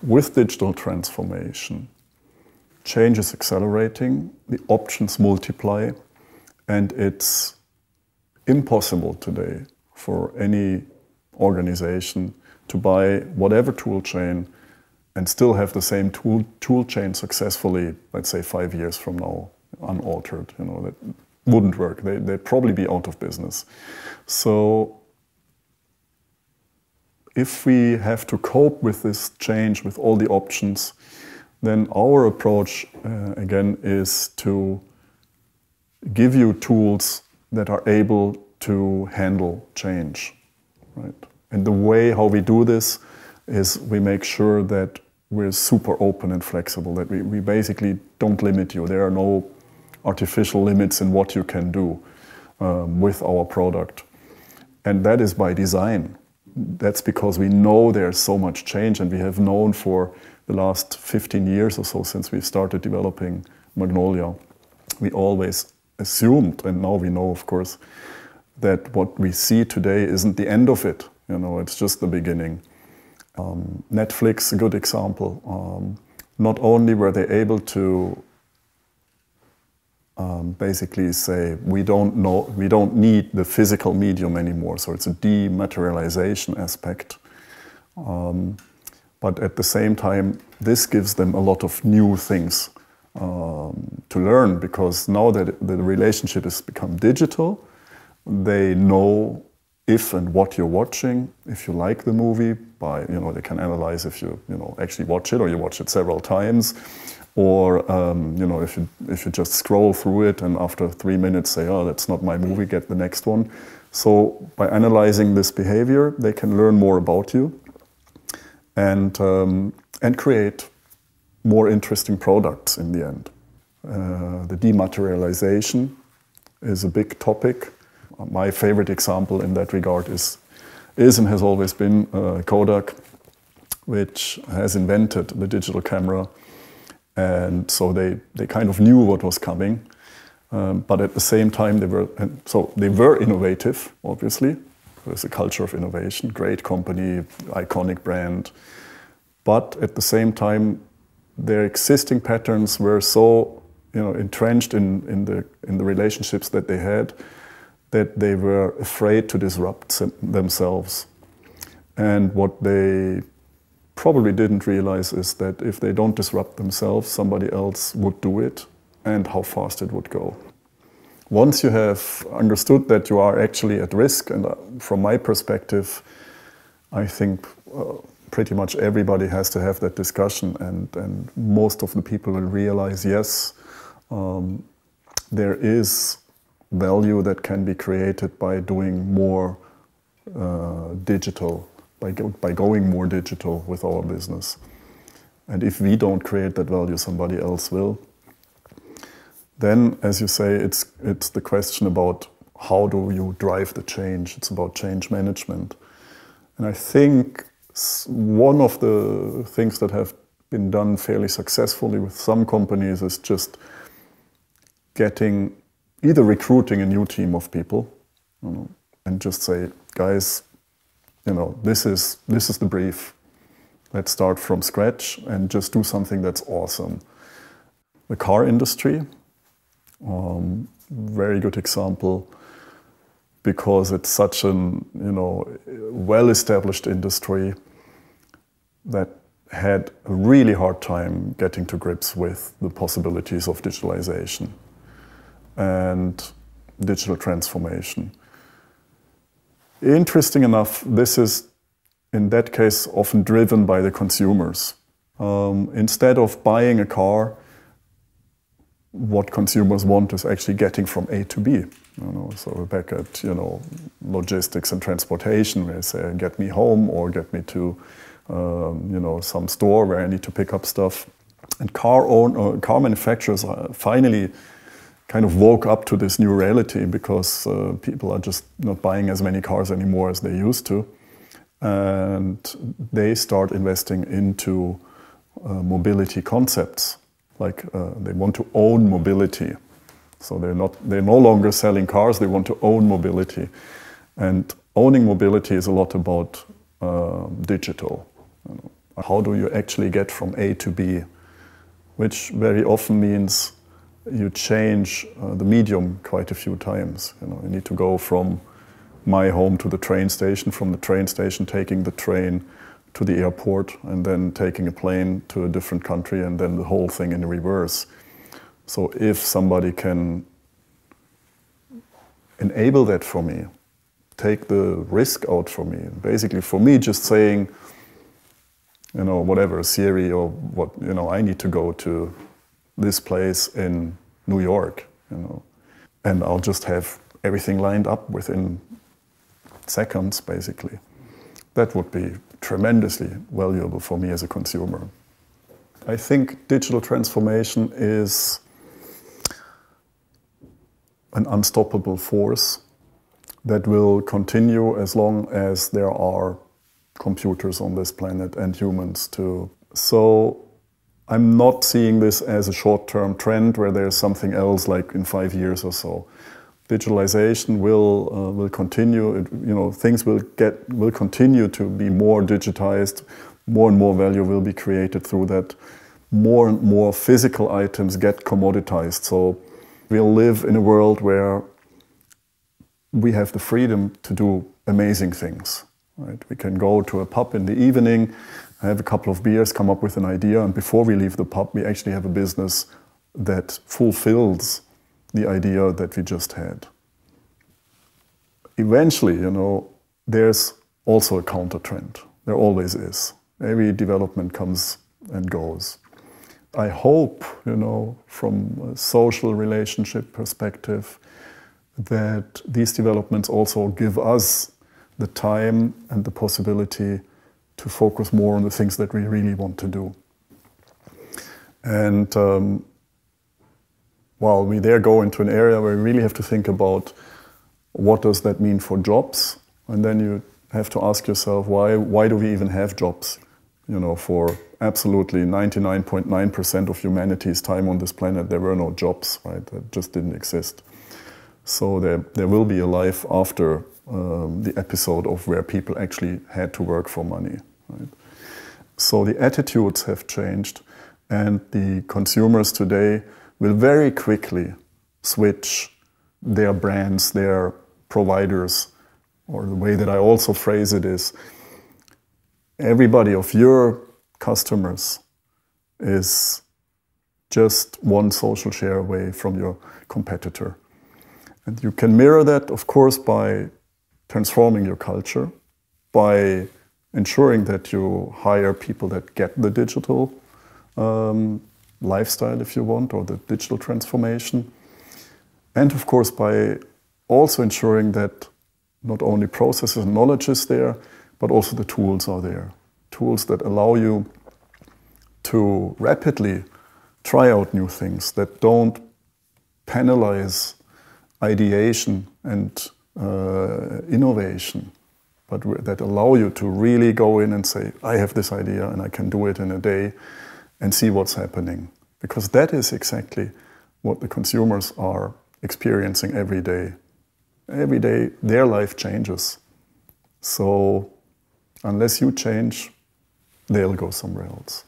with digital transformation, change is accelerating, the options multiply, and it's impossible today for any organization to buy whatever tool chain and still have the same tool chain successfully, let's say 5 years from now, unaltered. You know, that wouldn't work. They'd probably be out of business. So if we have to cope with this change, with all the options, then our approach, again, is to give you tools that are able to handle change, right? And the way how we do this is we make sure that we're super open and flexible, that we basically don't limit you. There are no artificial limits in what you can do with our product. And that is by design. That's because we know there's so much change, and we have known for the last 15 years or so since we started developing Magnolia. We always assumed, and now we know, of course, that what we see today isn't the end of it. You know, it's just the beginning. Netflix, a good example. Not only were they able to basically say we don't need the physical medium anymore, so it's a dematerialization aspect. But at the same time, this gives them a lot of new things to learn, because now that the relationship has become digital, they know if and what you're watching. If you like the movie, they can analyze if you actually watch it, or you watch it several times, or if you just scroll through it and after 3 minutes say, oh, that's not my movie, get the next one. So by analyzing this behavior, they can learn more about you and create more interesting products in the end. The dematerialization is a big topic. My favorite example in that regard is and has always been Kodak, which has invented the digital camera. And so they kind of knew what was coming, but at the same time they were innovative, obviously. There's a culture of innovation, great company, iconic brand. But at the same time, their existing patterns were so entrenched in the relationships that they had, that they were afraid to disrupt themselves. And what they probably didn't realize is that if they don't disrupt themselves, somebody else would do it, and how fast it would go. Once you have understood that you are actually at risk, and from my perspective, I think pretty much everybody has to have that discussion, and most of the people will realize, yes, there is value that can be created by doing more digital, by going more digital with our business. And if we don't create that value, somebody else will. Then, as you say, it's the question about how do you drive the change. It's about change management. And I think one of the things that have been done fairly successfully with some companies is just either recruiting a new team of people, and just say, guys, this is the brief. Let's start from scratch and just do something that's awesome. The car industry, very good example, because it's such an well-established industry that had a really hard time getting to grips with the possibilities of digitalization and digital transformation. Interesting enough, this is, in that case, often driven by the consumers. Instead of buying a car, what consumers want is actually getting from A to B. So we're back at logistics and transportation, where they say, get me home or get me to some store where I need to pick up stuff. And car manufacturers finally kind of woke up to this new reality, because people are just not buying as many cars anymore as they used to. And they start investing into mobility concepts. Like they want to own mobility. So they're no longer selling cars, they want to own mobility. And owning mobility is a lot about digital. How do you actually get from A to B? Which very often means you change the medium quite a few times. You need to go from my home to the train station, from the train station taking the train to the airport, and then taking a plane to a different country, and then the whole thing in reverse. So if somebody can enable that for me, take the risk out for me, basically for me just saying, whatever, Siri or what, I need to go to this place in New York, and I'll just have everything lined up within seconds, basically. That would be tremendously valuable for me as a consumer. I think digital transformation is an unstoppable force that will continue as long as there are computers on this planet and humans too. So I'm not seeing this as a short-term trend where there's something else like in 5 years or so. Digitalization will continue. Things will continue to be more digitized. More and more value will be created through that. More and more physical items get commoditized. So we'll live in a world where we have the freedom to do amazing things. Right? We can go to a pub in the evening, have a couple of beers, come up with an idea, and before we leave the pub, we actually have a business that fulfills the idea that we just had. Eventually, there's also a counter trend. There always is. Every development comes and goes. I hope, from a social relationship perspective, that these developments also give us the time and the possibility to focus more on the things that we really want to do. And while we there go into an area where we really have to think about what does that mean for jobs, and then you have to ask yourself, why do we even have jobs? For absolutely 99.9% of humanity's time on this planet, there were no jobs, right? That just didn't exist. So there will be a life after the episode of where people actually had to work for money, right? So the attitudes have changed, and the consumers today will very quickly switch their brands, their providers, or the way that I also phrase it is, everybody of your customers is just one social share away from your competitor. And you can mirror that, of course, by transforming your culture, by ensuring that you hire people that get the digital lifestyle, if you want, or the digital transformation. And of course, by also ensuring that not only processes and knowledge is there, but also the tools are there. Tools that allow you to rapidly try out new things, that don't penalize ideation and innovation, but that allow you to really go in and say, I have this idea and I can do it in a day and see what's happening. Because that is exactly what the consumers are experiencing every day. Every day their life changes. So unless you change, they'll go somewhere else.